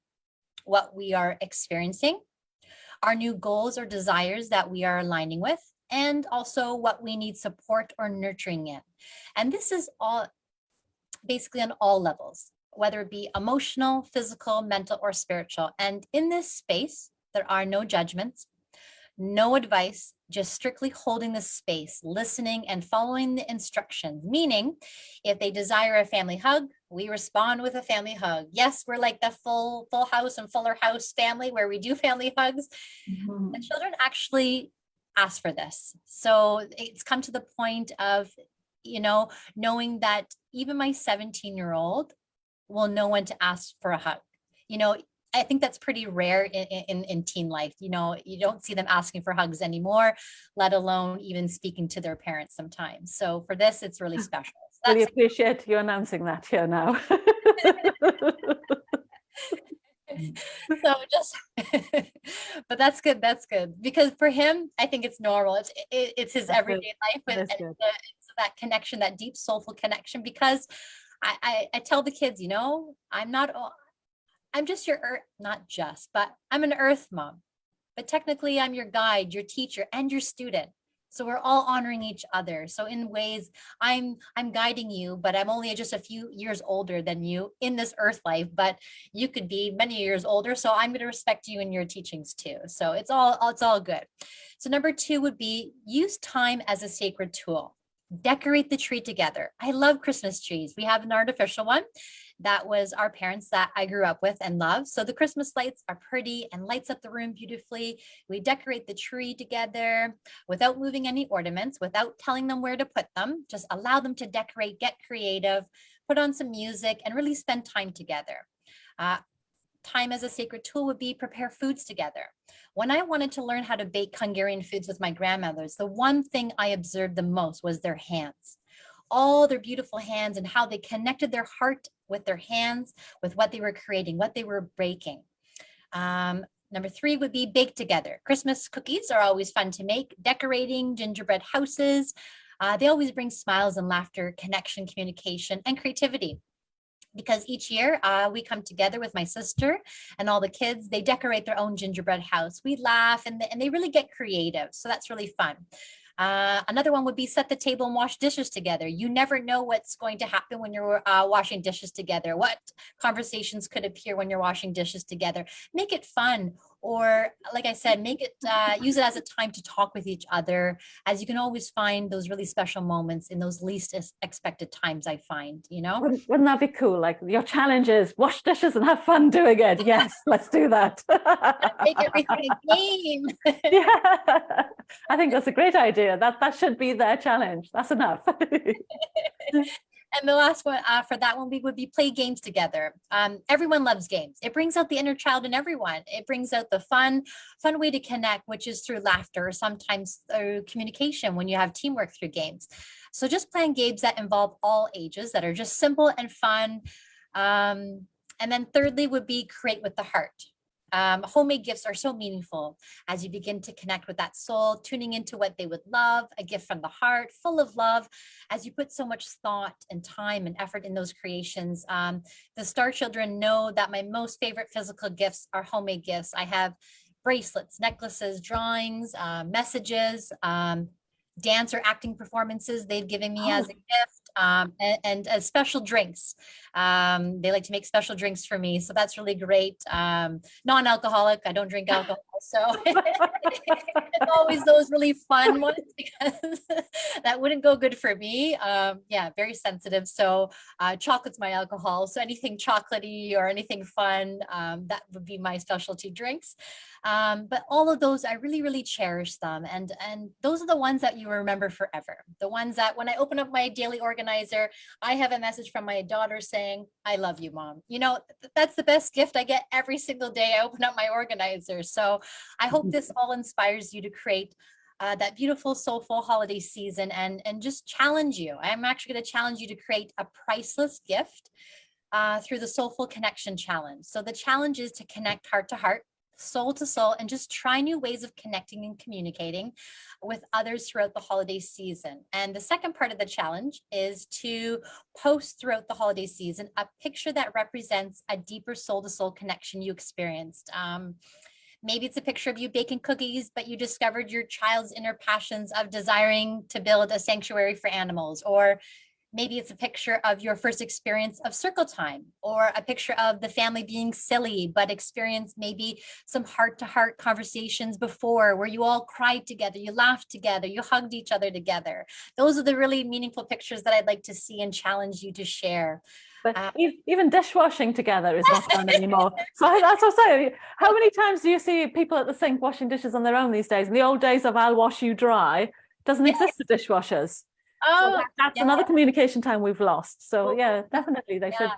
what we are experiencing, our new goals or desires that we are aligning with, and also what we need support or nurturing in. And this is all basically on all levels, whether it be emotional, physical, mental, or spiritual. And in this space, there are no judgments, no advice, just strictly holding the space, listening and following the instructions. Meaning, if they desire a family hug, we respond with a family hug. Yes, we're like the full house and fuller house family where we do family hugs. Mhm. The children actually ask for this. So it's come to the point of, knowing that even my 17-year-old will know when to ask for a hug. I think that's pretty rare in teen life. You don't see them asking for hugs anymore, let alone even speaking to their parents sometimes. So for this, it's really special. So Really appreciate you announcing that here now. So but that's good. That's good. Because for him, I think it's normal. It's his That's everyday life with That's and good. it's that connection, that deep soulful connection. Because I tell the kids, I'm just your earth, not just, but I'm an earth mom. But technically I'm your guide, your teacher, and your student. So we're all honoring each other. So in ways I'm guiding you, but I'm only just a few years older than you in this earth life, but you could be many years older. So I'm going to respect you in your teachings too. So it's all good. So number 2 would be use time as a sacred tool. Decorate the tree together. I love Christmas trees. We have an artificial one that was our parents that I grew up with and love. So the Christmas lights are pretty and lights up the room beautifully. We decorate the tree together without moving any ornaments, without telling them where to put them. Just allow them to decorate, get creative, put on some music, and really spend time together. Time as a sacred tool would be prepare foods together. When I wanted to learn how to bake Hungarian foods with my grandmothers, the one thing I observed the most was their hands. All their beautiful hands and how they connected their heart with their hands, with what they were creating, what they were baking. Number 3 would be bake together. Christmas cookies are always fun to make. Decorating gingerbread houses. They always bring smiles and laughter, connection, communication, and creativity. Because each year we come together with my sister and all the kids, they decorate their own gingerbread house. We laugh and they really get creative. So that's really fun. Another one would be set the table and wash dishes together. You never know what's going to happen when you're washing dishes together. What conversations could appear when you're washing dishes together. Make it fun. or like I said, make it, use it as a time to talk with each other, as you can always find those really special moments in those least expected times, I find, you know? Wouldn't that be cool? Like your challenge is wash dishes and have fun doing it. Yes, let's do that. Make everything a game. Yeah, I think that's a great idea. That should be their challenge. That's enough. And the last one for that one, we would be play games together. Everyone loves games. It brings out the inner child in everyone. It brings out the fun way to connect, which is through laughter, or sometimes through communication when you have teamwork through games. So just playing games that involve all ages, that are just simple and fun. And then thirdly would be create with the heart. Homemade gifts are so meaningful as you begin to connect with that soul, tuning into what they would love, a gift from the heart, full of love, as you put so much thought and time and effort in those creations. The Star Children know that my most favorite physical gifts are homemade gifts. I have bracelets, necklaces, drawings, messages, dance or acting performances they've given me as a gift, and special drinks. They like to make special drinks for me, so that's really great. Non-alcoholic, I don't drink alcohol, so it's always those really fun ones, because that wouldn't go good for me. Yeah, very sensitive. So chocolate's my alcohol, so anything chocolatey or anything fun, that would be my specialty drinks. But all of those, I really, really cherish them. And those are the ones that you remember forever. The ones that when I open up my daily organizer, I have a message from my daughter saying, I love you, Mom. You know, that's the best gift I get every single day I open up my organizer. So I hope this all inspires you to create that beautiful, soulful holiday season, and just challenge you. I'm actually going to challenge you to create a priceless gift through the Soulful Connection Challenge. So the challenge is to connect heart to heart, soul to soul, and just try new ways of connecting and communicating with others throughout the holiday season. And the second part of the challenge is to post throughout the holiday season a picture that represents a deeper soul to soul connection you experienced. Maybe it's a picture of you baking cookies, but you discovered your child's inner passions of desiring to build a sanctuary for animals. Or maybe it's a picture of your first experience of circle time, or a picture of the family being silly, but experienced maybe some heart-to-heart conversations before, where you all cried together, you laughed together, you hugged each other together. Those are the really meaningful pictures that I'd like to see and challenge you to share. But even dishwashing together is not fun anymore. So that's what I'm saying. How many times do you see people at the sink washing dishes on their own these days? In the old days of I'll wash you dry, doesn't exist for dishwashers. Oh, so that's another communication time we've lost. So yeah, definitely they should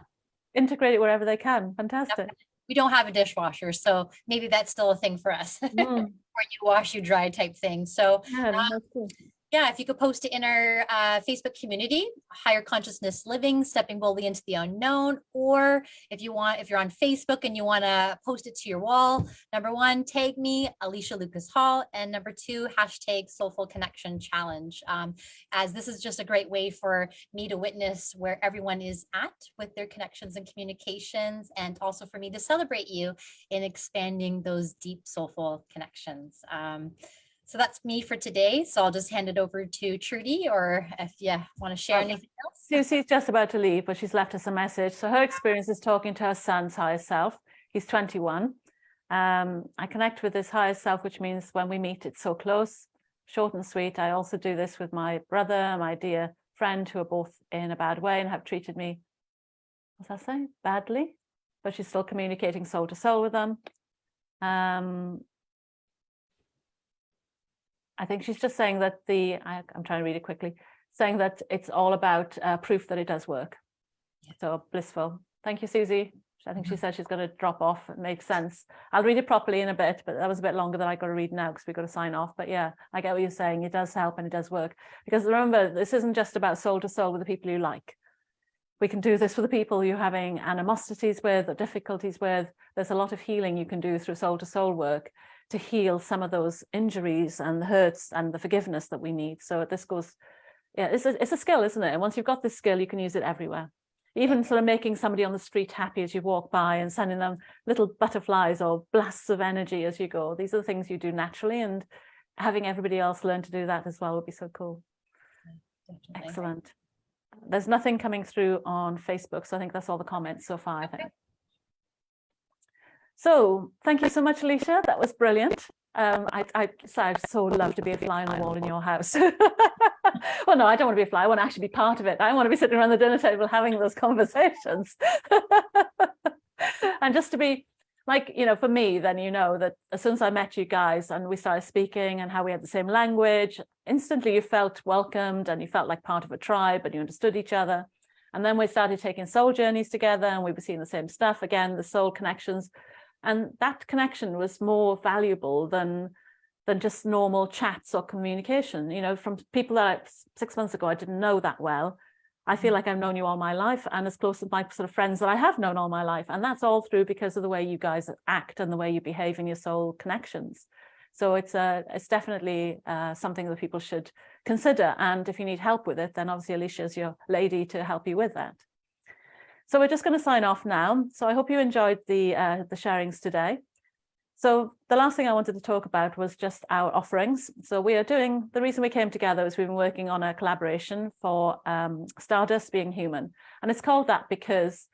integrate it wherever they can. Fantastic. Definitely. We don't have a dishwasher, so maybe that's still a thing for us. Or you wash, you dry type thing. So that's cool. Yeah, if you could post it in our Facebook community, Higher Consciousness Living, Stepping Boldly into the Unknown, or if you're on Facebook and you want to post it to your wall, number 1, tag me, Alicia Lucas Hall, and number 2, hashtag Soulful Connection Challenge, as this is just a great way for me to witness where everyone is at with their connections and communications, and also for me to celebrate you in expanding those deep soulful connections. So that's me for today. So I'll just hand it over to Trudy, or if you want to share anything else. Susie's just about to leave, but she's left us a message. So her experience is talking to her son's higher self. He's 21. I connect with his higher self, which means when we meet, it's so close, short and sweet. I also do this with my brother, my dear friend, who are both in a bad way and have treated me, what's that saying? Badly, but she's still communicating soul to soul with them. I think she's just saying that I'm trying to read it quickly, saying that it's all about proof that it does work. So blissful. Thank you, Susie. I think she said she's going to drop off. It makes sense. I'll read it properly in a bit, but that was a bit longer than I got to read now because we've got to sign off. But yeah, I get what you're saying. It does help and it does work. Because remember, this isn't just about soul to soul with the people you like. We can do this with the people you're having animosities with or difficulties with. There's a lot of healing you can do through soul to soul work to heal some of those injuries and the hurts and the forgiveness that we need. So this goes, yeah, it's a skill, isn't it? And once you've got this skill, you can use it everywhere. Even sort of making somebody on the street happy as you walk by and sending them little butterflies or blasts of energy as you go. These are the things you do naturally, and having everybody else learn to do that as well would be so cool. Definitely. Excellent. There's nothing coming through on Facebook, so I think that's all the comments so far, I think. So thank you so much, Alicia. That was brilliant. I'd so love to be a fly on the wall in your house. Well, no, I don't want to be a fly. I want to actually be part of it. I want to be sitting around the dinner table having those conversations. And just to be like, you know, for me, then you know that as soon as I met you guys and we started speaking and how we had the same language, instantly you felt welcomed and you felt like part of a tribe and you understood each other. And then we started taking soul journeys together and we were seeing the same stuff again, the soul connections. And that connection was more valuable than just normal chats or communication. You know, from people that 6 months ago I didn't know that well, I feel like I've known you all my life and as close as my sort of friends that I have known all my life. And that's all through because of the way you guys act and the way you behave in your soul connections. So it's definitely something that people should consider. And if you need help with it, then obviously Alicia is your lady to help you with that. So we're just going to sign off now. So I hope you enjoyed the sharings today. So the last thing I wanted to talk about was just our offerings. So we are doing, the reason we came together is we've been working on a collaboration for Stardust Being Human. And it's called that because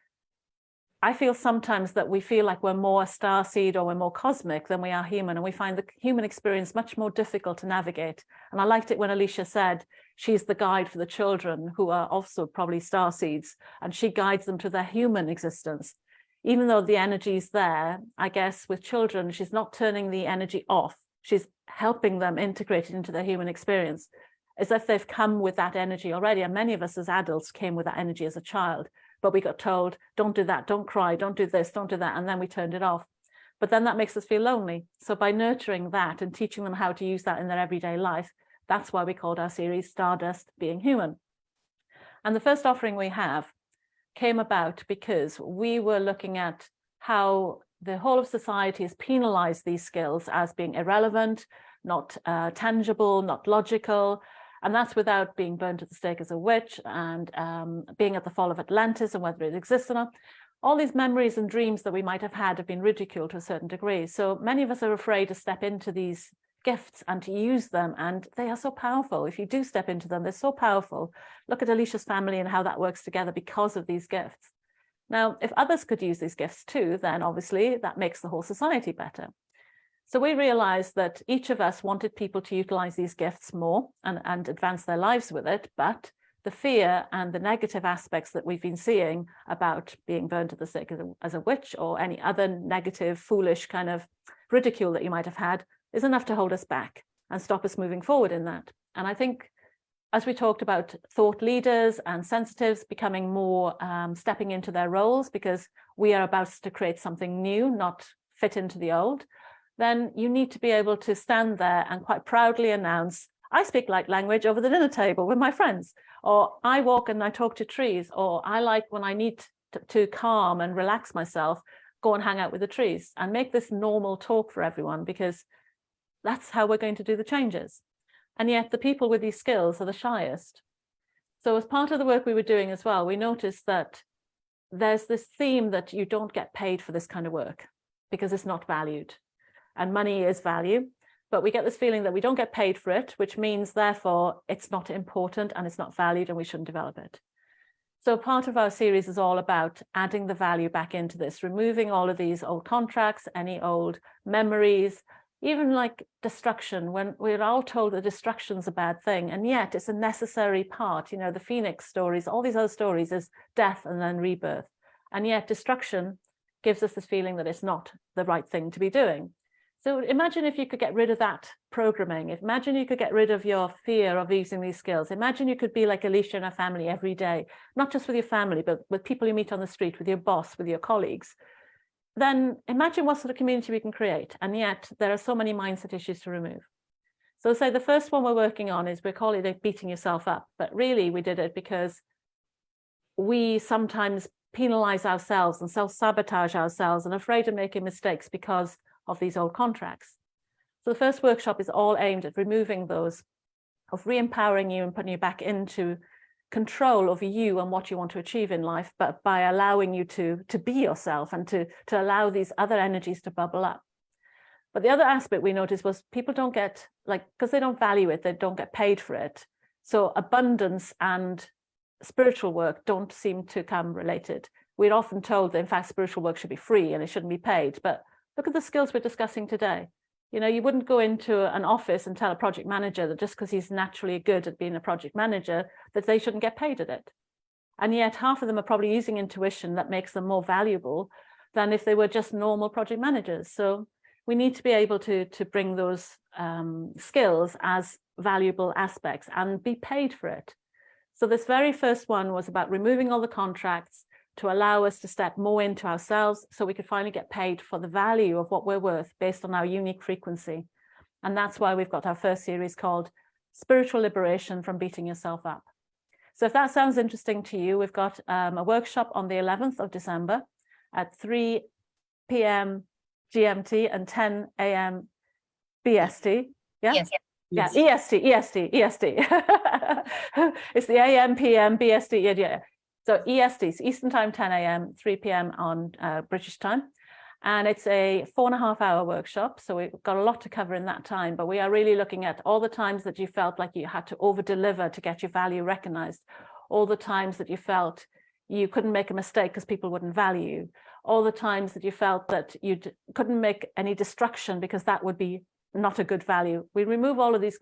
I feel sometimes that we feel like we're more starseed or we're more cosmic than we are human. And we find the human experience much more difficult to navigate. And I liked it when Alicia said she's the guide for the children who are also probably starseeds, and she guides them to their human existence. Even though the energy is there, I guess with children, she's not turning the energy off. She's helping them integrate it into their human experience as if they've come with that energy already. And many of us as adults came with that energy as a child, but we got told, don't do that, don't cry, don't do this, don't do that. And then we turned it off. But then that makes us feel lonely. So by nurturing that and teaching them how to use that in their everyday life, that's why we called our series Stardust Being Human. And the first offering we have came about because we were looking at how the whole of society has penalized these skills as being irrelevant, not tangible, not logical. And that's without being burned at the stake as a witch and being at the fall of Atlantis and whether it exists or not. All these memories and dreams that we might have had have been ridiculed to a certain degree. So many of us are afraid to step into these gifts and to use them, and they are so powerful. If you do step into them, they're so powerful. Look at Alicia's family and how that works together because of these gifts. Now, if others could use these gifts too, then obviously that makes the whole society better. So we realized that each of us wanted people to utilize these gifts more and advance their lives with it, but the fear and the negative aspects that we've been seeing about being burned at the stake as a witch or any other negative, foolish kind of ridicule that you might have had is enough to hold us back and stop us moving forward in that. And I think as we talked about thought leaders and sensitives becoming more stepping into their roles because we are about to create something new, not fit into the old, then you need to be able to stand there and quite proudly announce, I speak light language over the dinner table with my friends, or I walk and I talk to trees, or I like when I need to calm and relax myself, go and hang out with the trees and make this normal talk for everyone because that's how we're going to do the changes. And yet the people with these skills are the shyest. So as part of the work we were doing as well, we noticed that there's this theme that you don't get paid for this kind of work because it's not valued. And money is value, but we get this feeling that we don't get paid for it, which means therefore it's not important and it's not valued and we shouldn't develop it. So part of our series is all about adding the value back into this, removing all of these old contracts, any old memories, even like destruction, when we're all told that destruction's a bad thing, and yet it's a necessary part. You know, the Phoenix stories, all these other stories is death and then rebirth. And yet destruction gives us this feeling that it's not the right thing to be doing. So imagine if you could get rid of that programming. Imagine you could get rid of your fear of using these skills. Imagine you could be like Alicia and her family every day, not just with your family, but with people you meet on the street, with your boss, with your colleagues. Then imagine what sort of community we can create. And yet there are so many mindset issues to remove. So say the first one we're working on is, we're calling it beating yourself up, but really we did it because we sometimes penalize ourselves and self-sabotage ourselves and are afraid of making mistakes because of these old contracts. So the first workshop is all aimed at removing those, of re-empowering you and putting you back into control over you and what you want to achieve in life, but by allowing you to be yourself and to allow these other energies to bubble up. But the other aspect we noticed was people don't get, because they don't value it, they don't get paid for it. So abundance and spiritual work don't seem to come related. We're often told that in fact spiritual work should be free and it shouldn't be paid, but Look at the skills we're discussing today. You know, you wouldn't go into an office and tell a project manager that just because he's naturally good at being a project manager, that they shouldn't get paid at it. And yet half of them are probably using intuition that makes them more valuable than if they were just normal project managers. So we need to be able to bring those skills as valuable aspects and be paid for it. So this very first one was about removing all the contracts to allow us to step more into ourselves so we could finally get paid for the value of what we're worth based on our unique frequency. And that's why we've got our first series called Spiritual Liberation from Beating Yourself Up. So if that sounds interesting to you, we've got a workshop on the 11th of December at 3 p.m. GMT and 10 a.m. BST. Yeah? Yes. Yeah, EST. It's the AM, PM, BST. Yeah. So EST, so Eastern Time, 10 a.m., 3 p.m. on British time. And it's a 4.5-hour workshop. So we've got a lot to cover in that time, but we are really looking at all the times that you felt like you had to over-deliver to get your value recognized, all the times that you felt you couldn't make a mistake because people wouldn't value you, all the times that you felt that you couldn't make any destruction because that would be not a good value. We remove all of these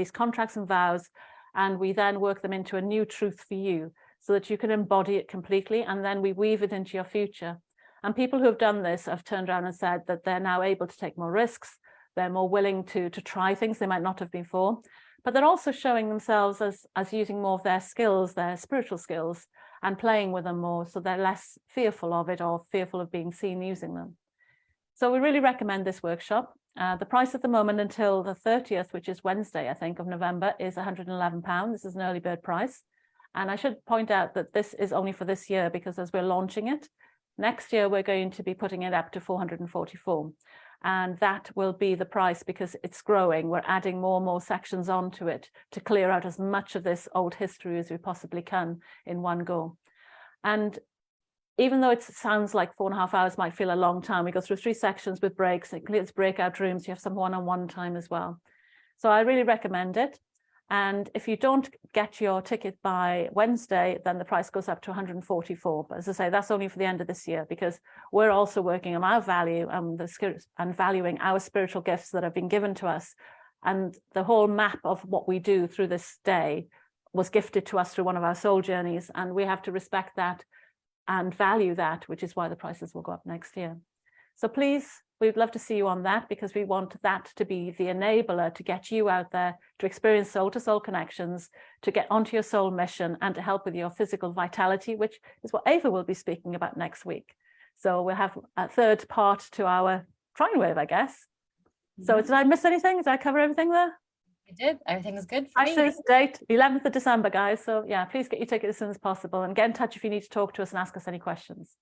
contracts and vows, and we then work them into a new truth for you so that you can embody it completely, and then we weave it into your future. And people who have done this have turned around and said that they're now able to take more risks, they're more willing to try things they might not have before, but they're also showing themselves as using more of their skills, their spiritual skills, and playing with them more, so they're less fearful of it or fearful of being seen using them. So we really recommend this workshop. The price at the moment until the 30th, which is Wednesday, I think, of November, is £111. This is an early bird price. And I should point out that this is only for this year, because as we're launching it, next year we're going to be putting it up to 444. And that will be the price because it's growing. We're adding more and more sections onto it to clear out as much of this old history as we possibly can in one go. And even though it sounds like 4.5 hours might feel a long time, we go through 3 sections with breaks. It includes breakout rooms. You have some one-on-one time as well. So I really recommend it. And if you don't get your ticket by Wednesday, then the price goes up to 144. But as I say, that's only for the end of this year, because we're also working on our value and valuing our spiritual gifts that have been given to us. And the whole map of what we do through this day was gifted to us through one of our soul journeys. And we have to respect that and value that, which is why the prices will go up next year. So please, we'd love to see you on that, because we want that to be the enabler to get you out there to experience soul-to-soul connections, to get onto your soul mission, and to help with your physical vitality, which is what Eva will be speaking about next week. So we'll have a third part to our trine wave, I guess. So did I miss anything? Did I cover everything there? You did. Everything's good for me. Prices, date, 11th of December, guys. So yeah, please get your ticket as soon as possible, and get in touch if you need to talk to us and ask us any questions.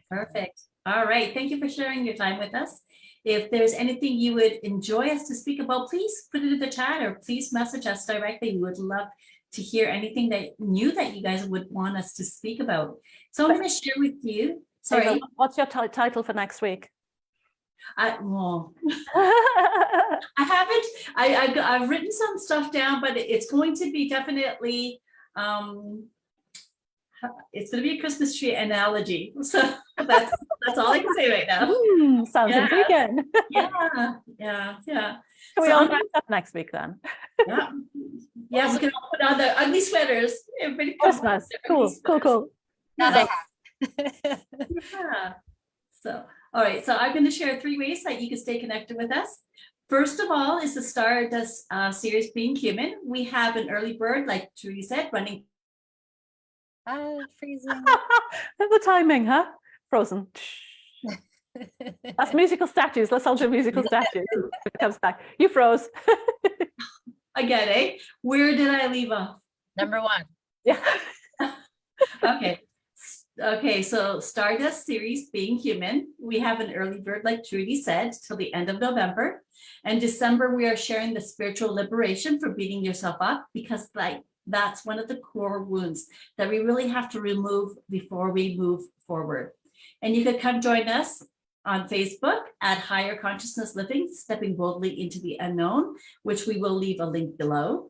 Perfect. All right. Thank you for sharing your time with us. If there's anything you would enjoy us to speak about, please put it in the chat, or please message us directly. We would love to hear anything that you guys would want us to speak about. So I'm going to share with you. Sorry. Eva, what's your title for next week? Well, I haven't. I've written some stuff down, but it's going to be definitely. It's going to be a Christmas tree analogy. So that's all I can say right now. Sounds intriguing. Yeah. Can we all dress up next week then? Yeah, we can all put on the ugly sweaters. Everybody Christmas. Cool. Yeah. So, all right. So I'm going to share 3 ways that you can stay connected with us. First of all is the Stardust series, Being Human. We have an early bird, like Trudy said, running. Freezing. The timing, huh? Frozen. That's musical statues. Let's all do musical statues. It comes back. You froze. Again, eh? Where did I leave off? Number 1. Yeah. Okay, so Stardust series, Being Human. We have an early bird, like Trudy said, till the end of November. And December, we are sharing the spiritual liberation for beating yourself up, because that's one of the core wounds that we really have to remove before we move forward. And you could come join us on Facebook at Higher Consciousness Living, Stepping Boldly into the Unknown, which we will leave a link below.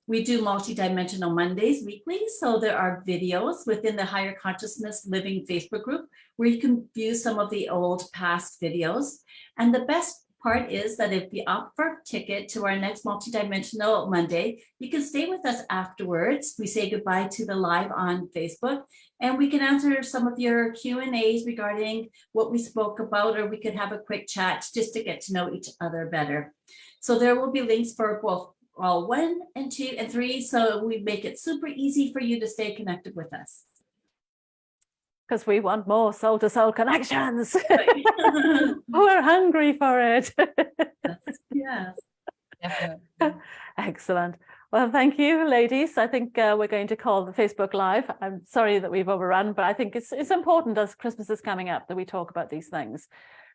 We do multidimensional Mondays weekly. So there are videos within the Higher Consciousness Living Facebook group where you can view some of the old past videos. And the best part is that if you opt for a ticket to our next multidimensional Monday, you can stay with us afterwards. We say goodbye to the live on Facebook, and we can answer some of your Q&As regarding what we spoke about, or we could have a quick chat just to get to know each other better. So there will be links for both all 1 and 2 and 3. So we make it super easy for you to stay connected with us. Because we want more soul-to-soul connections. We're hungry for it. Yes. Definitely. Excellent. Well, thank you, ladies. I think we're going to call the Facebook Live. I'm sorry that we've overrun, but I think it's important as Christmas is coming up that we talk about these things,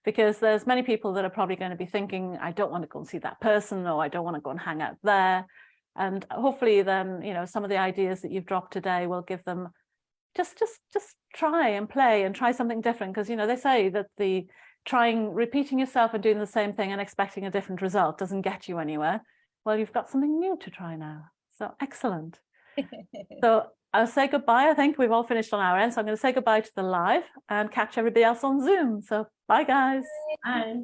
because there's many people that are probably going to be thinking, I don't want to go and see that person, or I don't want to go and hang out there. And hopefully then, you know, some of the ideas that you've dropped today will give them just try and play and try something different, because, you know, they say that the repeating yourself and doing the same thing and expecting a different result doesn't get you anywhere. Well, you've got something new to try now. So excellent. So I'll say goodbye. I think we've all finished on our end. So I'm going to say goodbye to the live and catch everybody else on Zoom. So bye, guys. Bye.